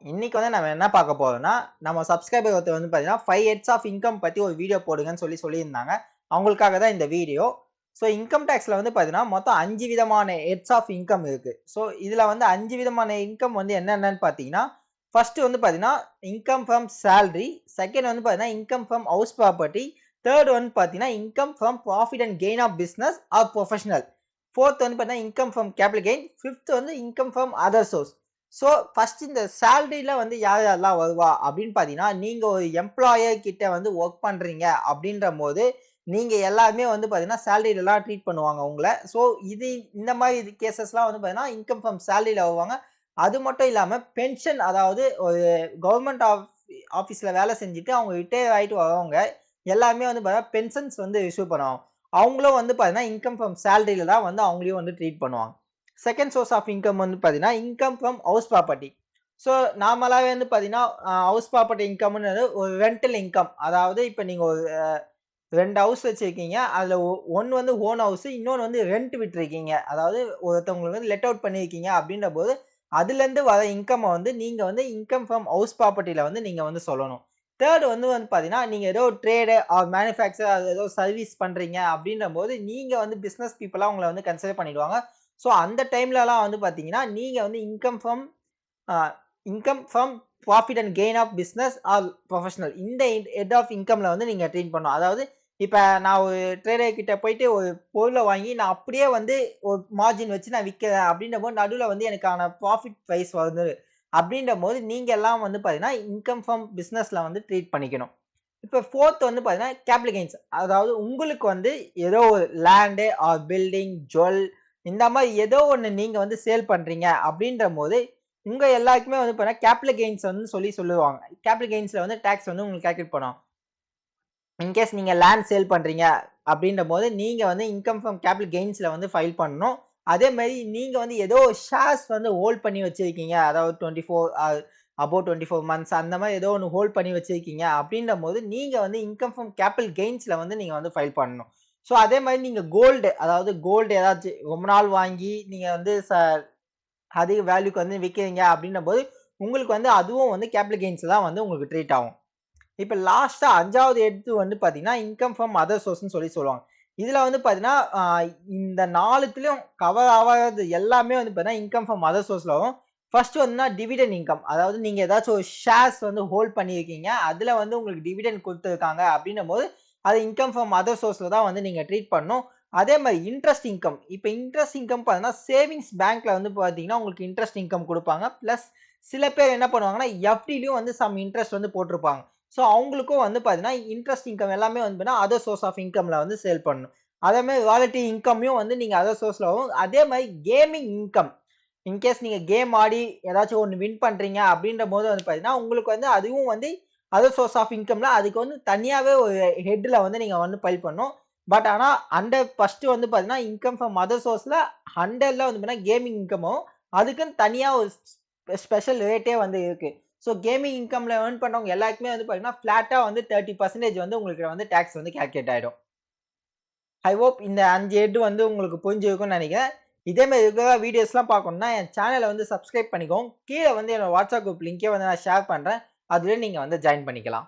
இன்னைக்கு வந்து நம்ம என்ன பார்க்க போறோம்னா, நம்ம சப்ஸ்கிரைபர் ஒருத்தர் வந்து பார்த்தீங்கன்னா, 5 ஹெட்ஸ் ஆஃப் இன்கம் பத்தி ஒரு வீடியோ போடுங்கன்னு சொல்லியிருந்தாங்க. அவங்களுக்காக தான் இந்த வீடியோ. ஸோ இன்கம் டாக்ஸ்ல வந்து பார்த்தீங்கன்னா, மொத்தம் 5 விதமான ஹெட்ஸ் ஆஃப் இன்கம் இருக்கு. ஸோ இதுல வந்து 5 விதமான இன்கம் வந்து என்னென்னன்னு பார்த்தீங்கன்னா, ஃபர்ஸ்ட் வந்து பார்த்தீங்கன்னா, இன்கம் ஃப்ரம் சேலரி. செகண்ட் வந்து பார்த்தீங்கன்னா, income from house property. Third வந்து பார்த்தீங்கன்னா, income from profit and gain of business or professional. Fourth வந்து பார்த்தீங்கன்னா, income from capital gain. Fifth வந்து income from other source. So first இந்த சேலரியில வந்து யார் யாரெல்லாம் வருவா அப்படின்னு பார்த்தீங்கன்னா, நீங்க ஒரு எம்ப்ளாயர் கிட்ட வந்து ஒர்க் பண்றீங்க அப்படின்றபோது, நீங்க எல்லாருமே வந்து பார்த்தீங்கன்னா, சேலரிலலாம் ட்ரீட் பண்ணுவாங்க உங்கள. ஸோ இது இந்த மாதிரி கேஸஸ்லாம் வந்து பார்த்தீங்கன்னா, இன்கம் ஃப்ரம் சேலரில வருவாங்க. அது மட்டும் இல்லாம பென்ஷன், அதாவது ஒரு கவர்மெண்ட் ஆஃபீஸ்ல வேலை செஞ்சுட்டு அவங்க ரிட்டயர் ஆயிட்டு வரவங்க எல்லாருமே வந்து பார்த்தீங்கன்னா, பென்ஷன்ஸ் வந்து ரிசீவ் பண்ணுவாங்க. அவங்களும் வந்து பார்த்தீங்கன்னா, இன்கம் ஃப்ரம் சேலரில தான் வந்து அவங்களையும் வந்து ட்ரீட் பண்ணுவாங்க. செகண்ட் சோர்ஸ் ஆஃப் இன்கம் வந்து பார்த்தீங்கன்னா, income from house property. So நார்மலாவே வந்து பார்த்தீங்கன்னா, ஹவுஸ் ப்ராப்பர்ட்டி இன்கம்ன்றது ஒரு ரெண்டல் இன்கம். அதாவது இப்ப நீங்க ஒரு 2 ஹவுஸ் வச்சிருக்கீங்க. அதுல ஒண்ணு வந்து ஓன் ஹவுஸ், இன்னொன்னு வந்து ரெண்ட் விட்டுருக்கீங்க. அதாவது ஒருத்தவங்களுக்கு வந்து லெட் அவுட் பண்ணியிருக்கீங்க அப்படின்றபோது, அதுலேருந்து வர இன்கம்ம வந்து நீங்க வந்து இன்கம் ஃப்ரம் ஹவுஸ் ப்ராப்பர்ட்டில வந்து நீங்க வந்து சொல்லணும். தேர்ட் வந்து பார்த்தீங்கன்னா, நீங்க ஏதோ ட்ரேடு ஆர் மேனுஃபேக்சர் அது ஏதோ சர்வீஸ் பண்றீங்க அப்படின்றபோது, நீங்க வந்து பிசினஸ் பீப்பிளா உங்கள வந்து கன்சிடர் பண்ணிடுவாங்க. ஸோ அந்த டைம்லலாம் வந்து பார்த்தீங்கன்னா, நீங்க வந்து அ income from profit and gain of business or professional இந்த ஹெட் ஆஃப் இன்கம்ல வந்து நீங்க ட்ரீட் பண்ணணும். அதாவது இப்ப நான் ஒரு ட்ரேடர் கிட்ட போயிட்டு ஒரு பொருள வாங்கி நான் அப்படியே வந்து ஒரு மார்ஜின் வச்சு நான் விக்கிறேன் அப்படின்றபோது நடுவுல வந்து எனக்கான ப்ராஃபிட் பிரைஸ் வருது. அப்படின்றபோது நீங்க எல்லாம் வந்து பார்த்தீங்கன்னா, இன்கம் ஃப்ரம் பிசினஸ்ல வந்து ட்ரீட் பண்ணிக்கணும். இப்ப 4த் வந்து பார்த்தீங்கன்னா, கேபிட்டல் கெயின்ஸ். அதாவது உங்களுக்கு வந்து ஏதோ ஒரு லேண்ட் ஆர் பில்டிங், ஜுவல் இந்த மாரி ஏதோ ஒண்ணு நீங்க வந்து சேல் பண்றீங்க அப்படின்றபோது, உங்க எல்லாருக்குமே வந்து பார்த்தீங்கன்னா, கேபிட்டல் கெயின்ஸ் வந்து சொல்லுவாங்க. கேபிட்டல் கெயின்ஸ்ல வந்து டாக்ஸ் வந்து உங்களுக்கு கால்குலேட் பண்ணுவாங்க. இன்கேஸ் நீங்க லேண்ட் சேல் பண்றீங்க அப்படின்றபோது, நீங்க வந்து இன்கம் ஃப்ரம் கேபிட்டல் கெயின்ஸ்ல வந்து ஃபைல் பண்ணணும். அதே மாரி நீங்க வந்து ஏதோ ஷேர்ஸ் வந்து ஹோல்ட் பண்ணி வச்சிருக்கீங்க. அதாவது 24 அபோவ் 24 மந்த்ஸ் அந்த மாரி ஏதோ ஒண்ணு ஹோல்ட் பண்ணி வச்சிருக்கீங்க அப்படின்றபோது, நீங்க வந்து இன்கம் ஃப்ரம் கேபிட்டல் கெயின்ஸ்ல வந்து நீங்க வந்து ஃபைல் பண்ணணும். ஸோ அதே மாரி நீங்க கோல்டு, அதாவது கோல்டு ஏதாச்சும் ரொம்ப நாள் வாங்கி நீங்க வந்து அதிக வேல்யூக்கு வந்து விக்கிறீங்க அப்படின்னும்போது, உங்களுக்கு வந்து அதுவும் வந்து கேபிட்டல் கெயின்ஸ்ல தான் வந்து உங்களுக்கு ட்ரீட் ஆகும். இப்ப லாஸ்ட்டா 5வது எடுத்து வந்து பார்த்தீங்கன்னா, இன்கம் ஃப்ரம் அதர் சோர்ஸ்ன்னு சொல்லுவாங்க. இதுல வந்து பார்த்தீங்கன்னா, இந்த 4த்துலயும் கவர் ஆவாதது எல்லாமே வந்து பார்த்தீங்கன்னா, இன்கம் ஃப்ரம் அதர் சோர்ஸ்ல வரும். ஃபர்ஸ்ட் வந்துனா டிவிடெண்ட் இன்கம். அதாவது நீங்க ஏதாச்சும் ஒரு ஷேர்ஸ் வந்து ஹோல்ட் பண்ணியிருக்கீங்க. அதுல வந்து உங்களுக்கு டிவிடெண்ட் குடுத்துருக்காங்க அப்படின்னும்போது, அது இன்கம் ஃப்ரம் அதர் சோர்ஸ்ல தான் வந்து நீங்க ட்ரீட் பண்ணணும். அதே மாரி இன்ட்ரஸ்ட் இன்கம். இப்ப இன்ட்ரஸ்ட் இன்கம் பார்த்தீங்கன்னா, சேவிங்ஸ் பேங்க்ல வந்து பார்த்தீங்கன்னா, உங்களுக்கு இன்ட்ரஸ்ட் இன்கம் குடுப்பாங்க. பிளஸ் சில பேர் என்ன பண்ணுவாங்கன்னா, எஃப்டிலயும் வந்து சம் இன்ட்ரஸ்ட் வந்து போட்டிருப்பாங்க. ஸோ அவங்களுக்கும் வந்து பார்த்தீங்கன்னா, இன்ட்ரஸ்ட் இன்கம் எல்லாமே வந்து பார்த்தீங்கன்னா, அதர் சோர்ஸ் ஆஃப் இன்கம்ல வந்து சேல் பண்ணணும். அதே மாரி ராயல்டி இன்கமையும் வந்து நீங்க அதர் சோர்ஸ்ல வரும். அதே மாரி கேமிங் இன்கம். இன்கேஸ் நீங்க கேம் ஆடி ஏதாச்சும் ஒண்ணு வின் பண்றீங்க அப்படின்றபோது வந்து பார்த்தீங்கன்னா, உங்களுக்கு வந்து அதுவும் வந்து அதர் சோர்ஸ் ஆஃப் இன்கம்ல அதுக்கு வந்து தனியாவே ஒரு ஹெட்ல வந்து நீங்க வந்து ஃபைல் பண்ணணும். பட் ஆனா ஃபர்ஸ்ட் வந்து பார்த்தீங்கன்னா, இன்கம் ஃப்ரம் அதர் சோர்ஸ்ல அண்டர்ல வந்து பார்த்தீங்கன்னா, கேமிங் இன்கமும் அதுக்குன்னு தனியா ஒரு ஸ்பெஷல் ரேட்டே வந்து இருக்கு. ஸோ கேமிங் இன்கம்ல ஏர்ன் பண்றவங்க எல்லாருக்குமே வந்து பார்த்தீங்கன்னா, ஃபிளாட்டா வந்து 30% வந்து உங்களுக்கு வந்து டாக்ஸ் வந்து கால்குலேட் ஆயிடும். ஐ ஹோப் இந்த 5 ஹெட் வந்து உங்களுக்கு புரிஞ்சிருக்கும்னு நெனைக்கிறேன். இதே மாரி ரெகுலரா வீடியோஸ்லாம் பார்க்கணும்னா, என் சேனல வந்து சப்ஸ்கிரைப் பண்ணிக்கோங்க. கீழ வந்து என்னோட வாட்ஸ்அப் குரூப் லிங்க்கே வந்து நான் ஷேர் பண்றேன். அதுல நீங்க வந்து ஜாயின் பண்ணிக்கலாம்.